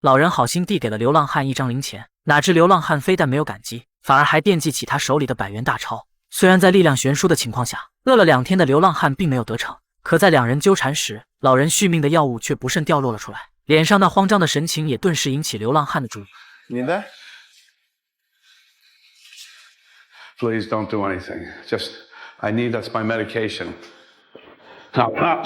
老人好心递给了流浪汉一张零钱，哪知流浪汉非但没有感激，反而还惦记起他手里的100元大钞。虽然在力量悬殊的情况下，饿了2天的流浪汉并没有得逞，可在两人纠缠时，老人续命的药物却不慎掉落了出来，脸上那慌张的神情也顿时引起流浪汉的注意。Linda? Please don't do anything. Just, I need that's my medication. Now.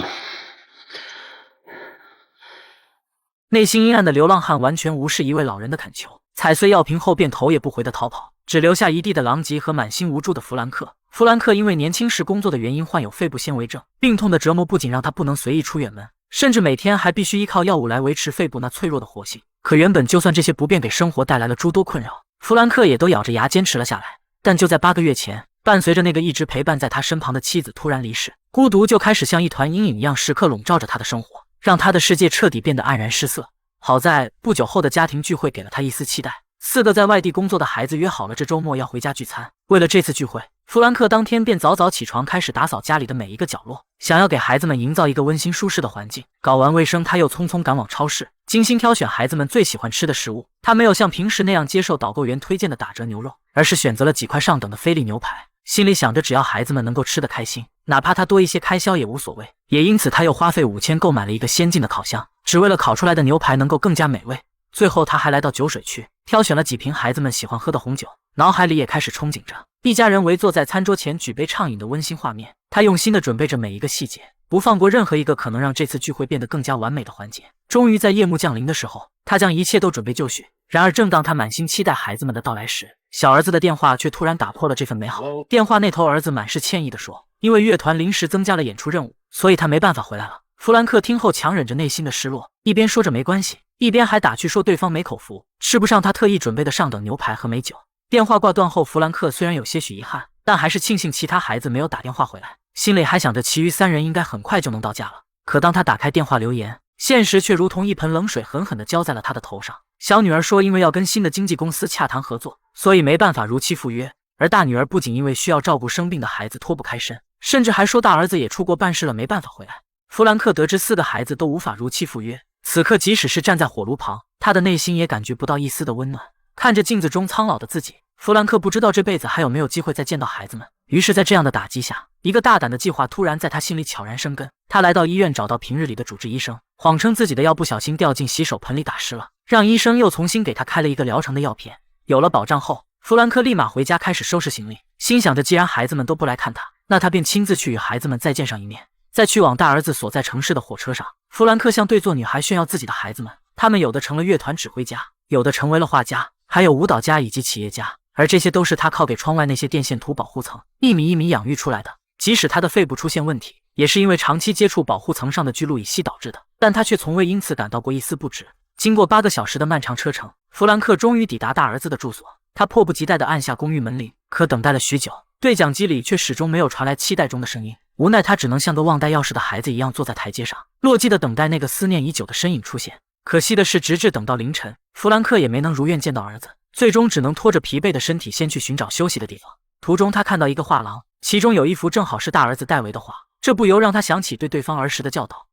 内心阴暗的流浪汉完全无视一位老人的恳求，踩碎药瓶后便头也不回地逃跑，只留下一地的狼藉和满心无助的弗兰克。弗兰克因为年轻时工作的原因患有肺部纤维症，病痛的折磨不仅让他不能随意出远门，甚至每天还必须依靠药物来维持肺部那脆弱的活性。可原本就算这些不便给生活带来了诸多困扰，弗兰克也都咬着牙坚持了下来。但就在8个月前，伴随着那个一直陪伴在他身旁的妻子突然离世，孤独就开始像一团阴影一样时刻笼罩着他的生活，让他的世界彻底变得黯然失色。好在不久后的家庭聚会给了他一丝期待，4个在外地工作的孩子约好了这周末要回家聚餐。为了这次聚会，弗兰克当天便早早起床，开始打扫家里的每一个角落，想要给孩子们营造一个温馨舒适的环境。搞完卫生，他又匆匆赶往超市，精心挑选孩子们最喜欢吃的食物。他没有像平时那样接受导购员推荐的打折牛肉，而是选择了几块上等的菲力牛排，心里想着只要孩子们能够吃得开心，哪怕他多一些开销也无所谓。也因此他又花费5000购买了一个先进的烤箱，只为了烤出来的牛排能够更加美味。最后他还来到酒水区，挑选了几瓶孩子们喜欢喝的红酒，脑海里也开始憧憬着一家人围坐在餐桌前举杯畅饮的温馨画面。他用心地准备着每一个细节，不放过任何一个可能让这次聚会变得更加完美的环节。终于在夜幕降临的时候，他将一切都准备就绪。然而正当他满心期待孩子们的到来时，小儿子的电话却突然打破了这份美好。电话那头儿子满是歉意地说，因为乐团临时增加了演出任务，所以他没办法回来了。弗兰克听后强忍着内心的失落，一边说着没关系，一边还打趣说对方没口福，吃不上他特意准备的上等牛排和美酒。电话挂断后，弗兰克虽然有些许遗憾，但还是庆幸其他孩子没有打电话回来，心里还想着其余3人应该很快就能到家了。可当他打开电话留言，现实却如同一盆冷水狠狠地浇在了他的头上。小女儿说因为要跟新的经纪公司洽谈合作，所以没办法如期赴约，而大女儿不仅因为需要照顾生病的孩子脱不开身，甚至还说大儿子也出国办事了没办法回来。弗兰克得知4个孩子都无法如期赴约，此刻即使是站在火炉旁，他的内心也感觉不到一丝的温暖。看着镜子中苍老的自己，弗兰克不知道这辈子还有没有机会再见到孩子们。于是在这样的打击下，一个大胆的计划突然在他心里悄然生根。他来到医院找到平日里的主治医生，谎称自己的药不小心掉进洗手盆里打湿了，让医生又重新给他开了一个疗程的药片。有了保障后，弗兰克立马回家开始收拾行李，心想着既然孩子们都不来看他，那他便亲自去与孩子们再见上一面。在去往大儿子所在城市的火车上，弗兰克向对座女孩炫耀自己的孩子们，他们有的成了乐团指挥家，有的成为了画家，还有舞蹈家以及企业家，而这些都是他靠给窗外那些电线图保护层一米一米养育出来的。即使他的肺部出现问题，也是因为长期接触保护层上的聚氯乙烯导致的，但他却从未因此感到过一丝不值。经过8个小时的漫长车程，弗兰克终于抵达大儿子的住所。他迫不及待地按下公寓门铃，可等待了许久，对讲机里却始终没有传来期待中的声音。无奈他只能像个忘带钥匙的孩子一样坐在台阶上，落寂地等待那个思念已久的身影出现。可惜的是，直至等到凌晨，弗兰克也没能如愿见到儿子，最终只能拖着疲惫的身体先去寻找休息的地方。途中他看到一个画廊，其中有一幅正好是大儿子戴维的画，这不由让他想起对对方儿时的教导。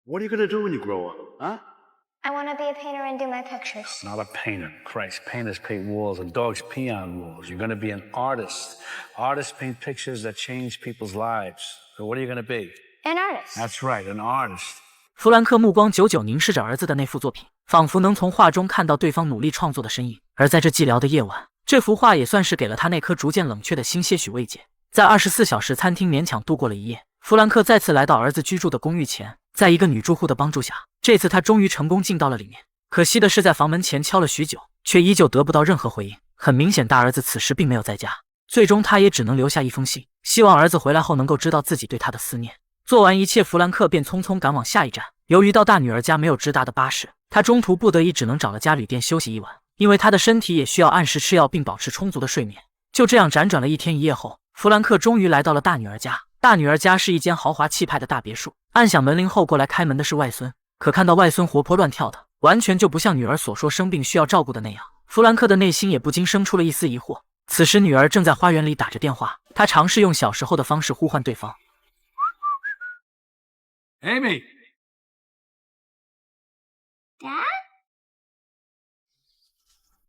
What are you gonna do when you grow up, huh? I want to be a painter and do my pictures. Not a painter. Christ, painters paint walls and dogs pee on walls. You're gonna be an artist. Artists paint pictures that change people's lives. So what are you gonna be? An artist. That's right, an artist. 弗兰克目光久久凝视着儿子的那幅作品，仿佛能从画中看到对方努力创作的身影。而在这寂寥的夜晚，这幅画也算是给了他那颗逐渐冷却的心些许慰藉。在24小时餐厅勉强度过了一夜，弗兰克再次来到儿子居住的公寓前，在一个女住户的帮助下，这次他终于成功进到了里面。可惜的是，在房门前敲了许久，却依旧得不到任何回应。很明显，大儿子此时并没有在家。最终，他也只能留下一封信，希望儿子回来后能够知道自己对他的思念。做完一切，弗兰克便匆匆赶往下一站。由于到大女儿家没有直达的巴士，他中途不得已只能找了家旅店休息一晚，因为他的身体也需要按时吃药并保持充足的睡眠。就这样辗转了1天1夜后，弗兰克终于来到了大女儿家。大女儿家是一间豪华气派的大别墅。按响门铃后，过来开门的是外孙。可看到外孙活泼乱跳的，完全就不像女儿所说生病需要照顾的那样，弗兰克的内心也不禁生出了一丝疑惑。此时女儿正在花园里打着电话，他尝试用小时候的方式呼唤对方。Amy! Dad?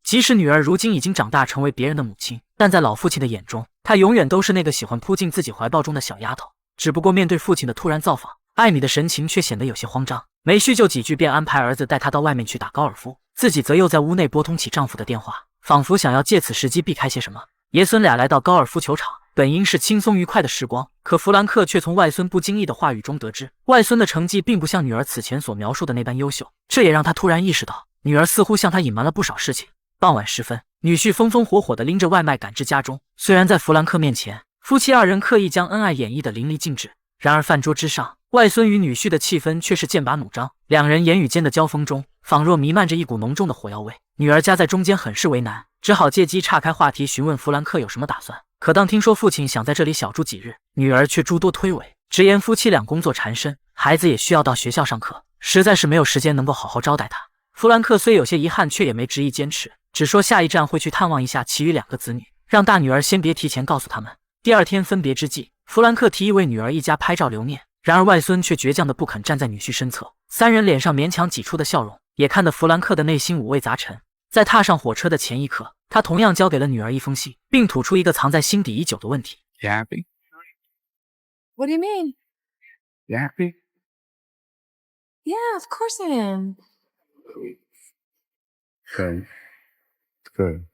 即使女儿如今已经长大，成为别人的母亲，但在老父亲的眼中，她永远都是那个喜欢扑进自己怀抱中的小丫头。只不过面对父亲的突然造访，艾米的神情却显得有些慌张，没叙旧几句便安排儿子带她到外面去打高尔夫，自己则又在屋内拨通起丈夫的电话，仿佛想要借此时机避开些什么。爷孙俩来到高尔夫球场，本应是轻松愉快的时光，可弗兰克却从外孙不经意的话语中得知，外孙的成绩并不像女儿此前所描述的那般优秀，这也让他突然意识到，女儿似乎向他隐瞒了不少事情。傍晚时分，女婿风风火火地拎着外卖赶至家中，虽然在弗兰克面前，夫妻二人刻意将恩爱演绎得淋漓尽致，然而饭桌之上，外孙与女婿的气氛却是剑拔弩张，两人言语间的交锋中，仿若弥漫着一股浓重的火药味。女儿夹在中间很是为难，只好借机岔开话题询问弗兰克有什么打算。可当听说父亲想在这里小住几日，女儿却诸多推诿，直言夫妻俩工作缠身，孩子也需要到学校上课，实在是没有时间能够好好招待他。弗兰克虽有些遗憾，却也没执意坚持，只说下一站会去探望一下其余两个子女，让大女儿先别提前告诉他们。第二天分别之际，弗兰克提议为女儿一家拍照留念，然而外孙却倔强的不肯站在女婿身侧，三人脸上勉强挤出的笑容，也看得弗兰克的内心五味杂陈。在踏上火车的前一刻，他同样交给了女儿一封信，并吐出一个藏在心底已久的问题 You happy? What do you mean? You happy? Yeah, of course I am. Good. Good.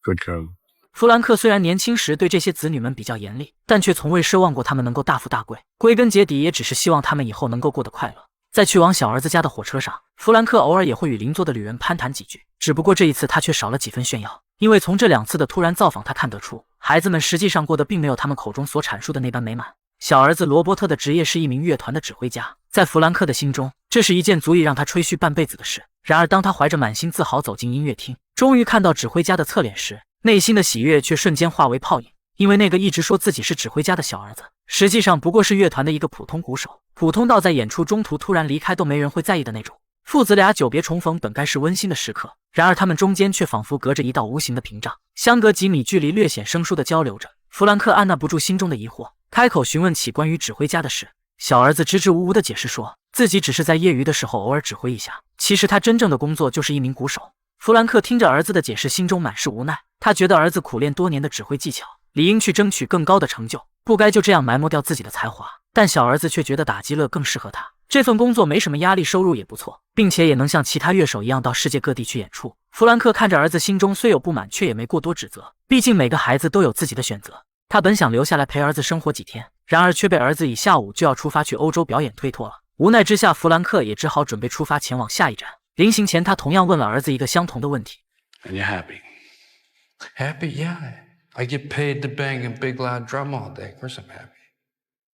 Good girl. 弗兰克虽然年轻时对这些子女们比较严厉，但却从未奢望过他们能够大富大贵，归根结底也只是希望他们以后能够过得快乐。在去往小儿子家的火车上，弗兰克偶尔也会与邻座的旅人攀谈几句，只不过这一次他却少了几分炫耀，因为从这两次的突然造访，他看得出孩子们实际上过得并没有他们口中所阐述的那般美满。小儿子罗伯特的职业是一名乐团的指挥家，在弗兰克的心中，这是一件足以让他吹嘘半辈子的事。然而当他怀着满心自豪走进音乐厅，终于看到指挥家的侧脸时，内心的喜悦却瞬间化为泡影，因为那个一直说自己是指挥家的小儿子，实际上不过是乐团的一个普通鼓手，普通到在演出中途突然离开都没人会在意的那种。父子俩久别重逢本该是温馨的时刻，然而他们中间却仿佛隔着一道无形的屏障，相隔几米距离略显生疏的交流着。弗兰克按捺不住心中的疑惑，开口询问起关于指挥家的事。小儿子支支吾吾地解释说，自己只是在业余的时候偶尔指挥一下，其实他真正的工作就是一名鼓手。弗兰克听着儿子的解释，心中满是无奈，他觉得儿子苦练多年的指挥技巧，理应去争取更高的成就，不该就这样埋没掉自己的才华。但小儿子却觉得打击乐更适合他，这份工作没什么压力，收入也不错，并且也能像其他乐手一样到世界各地去演出。弗兰克看着儿子，心中虽有不满，却也没过多指责，毕竟每个孩子都有自己的选择。他本想留下来陪儿子生活几天，然而却被儿子以下午就要出发去欧洲表演推脱了。无奈之下，弗兰克也只好准备出发前往下一站。临行前，他同样问了儿子一个相同的问题 And you're happy? Happy? Yeah. I get paid to bang a big loud drum all day. Of course I'm happy.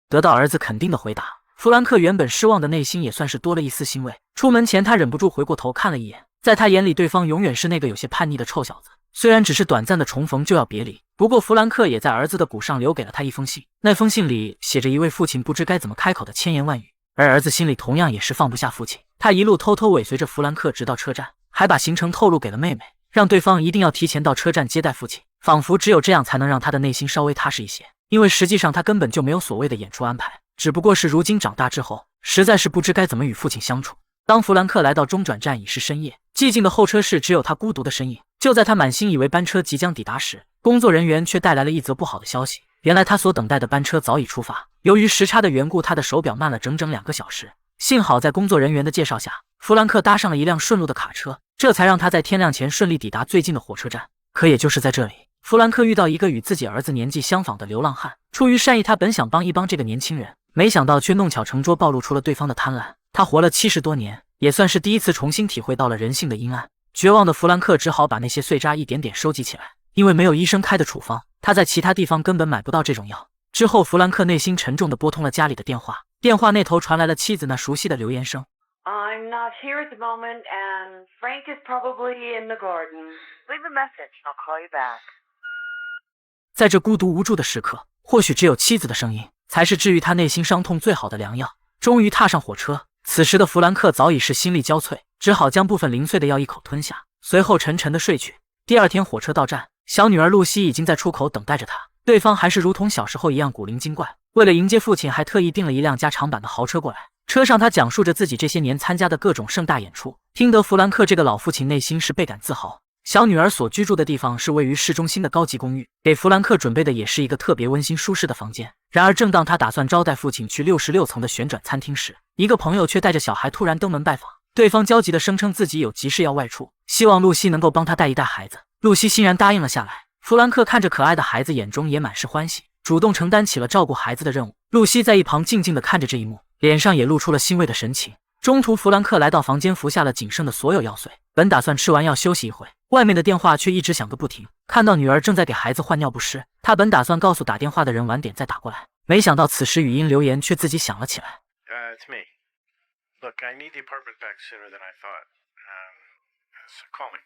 得到儿子肯定的回答，弗兰克原本失望的内心也算是多了一丝欣慰。出门前，他忍不住回过头看了一眼，在他眼里，对方永远是那个有些叛逆的臭小子。虽然只是短暂的重逢就要别离，不过弗兰克也在儿子的骨上留给了他一封信。那封信里写着一位父亲不知该怎么开口的千言万语，而儿子心里同样也是放不下父亲。他一路偷偷尾随着弗兰克直到车站，还把行程透露给了妹妹，让对方一定要提前到车站接待父亲，仿佛只有这样才能让他的内心稍微踏实一些。因为实际上他根本就没有所谓的演出安排，只不过是如今长大之后，实在是不知该怎么与父亲相处。当弗兰克来到中转站，已是深夜，寂静的候车室只有他孤独的身影。就在他满心以为班车即将抵达时，工作人员却带来了一则不好的消息。原来他所等待的班车早已出发，由于时差的缘故，他的手表慢了整整2个小时。幸好在工作人员的介绍下，弗兰克搭上了一辆顺路的卡车，这才让他在天亮前顺利抵达最近的火车站。可也就是在这里，弗兰克遇到一个与自己儿子年纪相仿的流浪汉。出于善意，他本想帮一帮这个年轻人，没想到却弄巧成拙，暴露出了对方的贪婪。他活了70多年，也算是第一次重新体会到了人性的阴暗。绝望的弗兰克只好把那些碎渣一点点收集起来，因为没有医生开的处方，他在其他地方根本买不到这种药。之后，弗兰克内心沉重地拨通了家里的电话，电话那头传来了妻子那熟悉的留言声 I'm not here at the moment, and Frank is probably in the garden. Leave a message, and I'll call you back. 在这孤独无助的时刻，或许只有妻子的声音才是治愈他内心伤痛最好的良药。终于踏上火车，此时的弗兰克早已是心力交瘁，只好将部分零碎的药一口吞下，随后沉沉的睡去。第二天火车到站，小女儿露西已经在出口等待着他，对方还是如同小时候一样古灵精怪。为了迎接父亲，还特意订了一辆加长版的豪车过来。车上他讲述着自己这些年参加的各种盛大演出，听得弗兰克这个老父亲内心是倍感自豪。小女儿所居住的地方是位于市中心的高级公寓，给弗兰克准备的也是一个特别温馨舒适的房间。然而，正当他打算招待父亲去66层的旋转餐厅时，一个朋友却带着小孩突然登门拜访。对方焦急地声称自己有急事要外出，希望露西能够帮他带一带孩子。露西欣然答应了下来。弗兰克看着可爱的孩子，眼中也满是欢喜，主动承担起了照顾孩子的任务。露西在一旁静静地看着这一幕，脸上也露出了欣慰的神情。中途，弗兰克来到房间，服下了仅剩的所有药碎，本打算吃完药休息一会，外面的电话却一直响个不停。看到女儿正在给孩子换尿不湿，他本打算告诉打电话的人晚点再打过来，没想到此时语音留言却自己响了起来。It's me. Look, I need the apartment back sooner than I thought. So call me.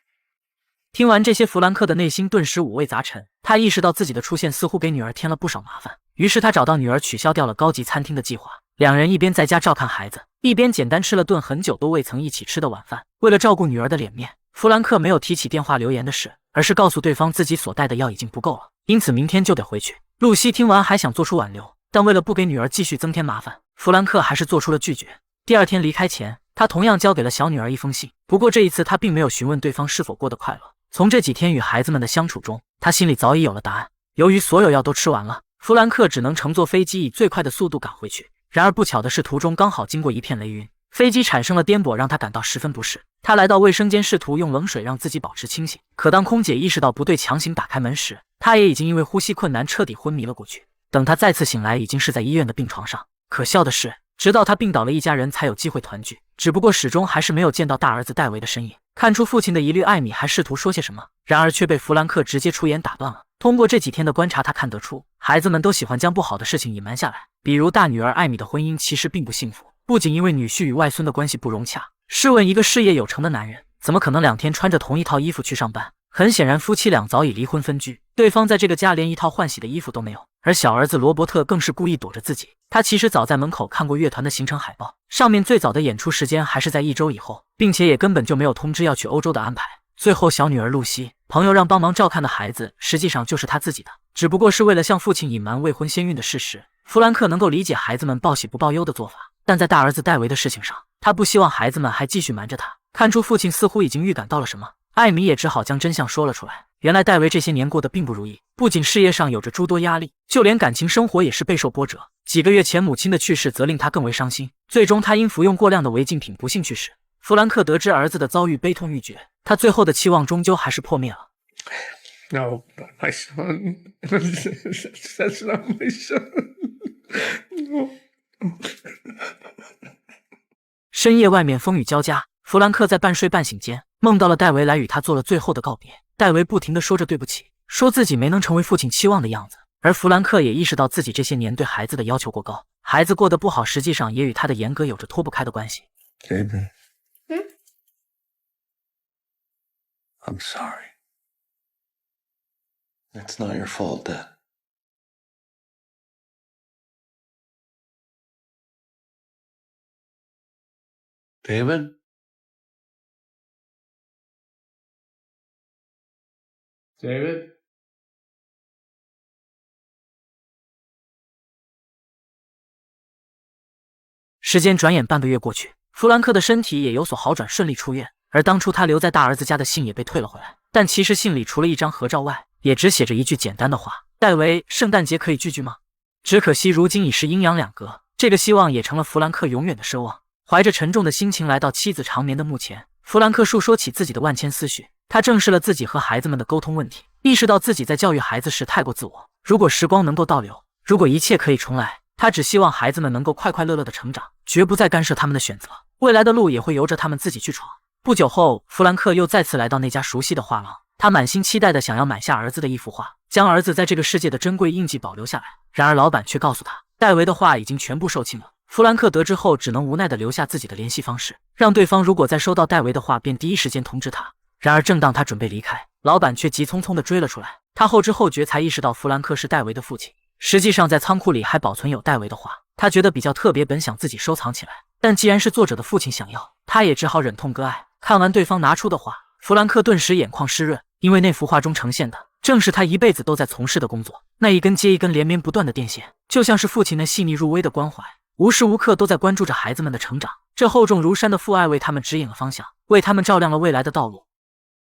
听完这些，弗兰克的内心顿时五味杂陈。他意识到自己的出现似乎给女儿添了不少麻烦，于是他找到女儿取消掉了高级餐厅的计划。两人一边在家照看孩子，一边简单吃了顿很久都未曾一起吃的晚饭。为了照顾女儿的脸面，弗兰克没有提起电话留言的事，而是告诉对方自己所带的药已经不够了，因此明天就得回去。露西听完还想做出挽留，但为了不给女儿继续增添麻烦，弗兰克还是做出了拒绝。第二天离开前，他同样交给了小女儿一封信，不过这一次他并没有询问对方是否过得快乐。从这几天与孩子们的相处中，他心里早已有了答案。由于所有药都吃完了，弗兰克只能乘坐飞机以最快的速度赶回去。然而不巧的是，途中刚好经过一片雷云，飞机产生了颠簸，让他感到十分不适。他来到卫生间，试图用冷水让自己保持清醒，可当空姐意识到不对，强行打开门时，他也已经因为呼吸困难彻底昏迷了过去。等他再次醒来，已经是在医院的病床上。可笑的是，直到他病倒了，一家人才有机会团聚，只不过始终还是没有见到大儿子戴维的身影。看出父亲的疑虑，艾米还试图说些什么，然而却被弗兰克直接出言打断了。通过这几天的观察，他看得出孩子们都喜欢将不好的事情隐瞒下来，比如大女儿艾米的婚姻其实并不幸福，不仅因为女婿与外孙的关系不融洽，试问一个事业有成的男人，怎么可能2天穿着同一套衣服去上班？很显然，夫妻俩早已离婚分居，对方在这个家连一套换洗的衣服都没有。而小儿子罗伯特更是故意躲着自己，他其实早在门口看过乐团的行程海报，上面最早的演出时间还是在1周以后，并且也根本就没有通知要去欧洲的安排。最后，小女儿露西，朋友让帮忙照看的孩子，实际上就是他自己的，只不过是为了向父亲隐瞒未婚先孕的事实。弗兰克能够理解孩子们报喜不报忧的做法，但在大儿子戴维的事情上，他不希望孩子们还继续瞒着他。看出父亲似乎已经预感到了什么，艾米也只好将真相说了出来。原来戴维这些年过得并不如意，不仅事业上有着诸多压力，就连感情生活也是备受波折。几个月前母亲的去世则令他更为伤心，最终他因服用过量的违禁品不幸去世。弗兰克得知儿子的遭遇，悲痛欲绝，他最后的期望终究还是破灭了。No, not my son. That's not my son. No. 深夜外面风雨交加，弗兰克在半睡半醒间梦到了戴维来与他做了最后的告别。戴维不停地说着对不起，说自己没能成为父亲期望的样子，而弗兰克也意识到自己这些年对孩子的要求过高，孩子过得不好实际上也与他的严格有着脱不开的关系。 David. I'm sorry. It's not your fault, Dad. David? David? 时间转眼半个月过去，弗兰克的身体也有所好转，顺利出院。而当初他留在大儿子家的信也被退了回来，但其实信里除了一张合照外，也只写着一句简单的话：戴维，圣诞节可以聚聚吗？只可惜如今已是阴阳两隔，这个希望也成了弗兰克永远的奢望。怀着沉重的心情来到妻子长眠的墓前，弗兰克述说起自己的万千思绪。他正视了自己和孩子们的沟通问题，意识到自己在教育孩子时太过自我。如果时光能够倒流，如果一切可以重来，他只希望孩子们能够快快乐乐的成长，绝不再干涉他们的选择，未来的路也会由着他们自己去闯。不久后，弗兰克又再次来到那家熟悉的画廊，他满心期待的想要买下儿子的一幅画，将儿子在这个世界的珍贵印记保留下来。然而老板却告诉他，戴维的画已经全部售罄了。弗兰克得知后，只能无奈的留下自己的联系方式，让对方如果再收到戴维的画，便第一时间通知他。然而正当他准备离开，老板却急匆匆的追了出来。他后知后觉才意识到弗兰克是戴维的父亲，实际上在仓库里还保存有戴维的画，他觉得比较特别，本想自己收藏起来，但既然是作者的父亲想要，他也只好忍痛割爱。看完对方拿出的画，弗兰克顿时眼眶湿润，因为那幅画中呈现的正是他一辈子都在从事的工作，那一根接一根连绵不断的电线，就像是父亲那细腻入微的关怀，无时无刻都在关注着孩子们的成长。这厚重如山的父爱为他们指引了方向，为他们照亮了未来的道路。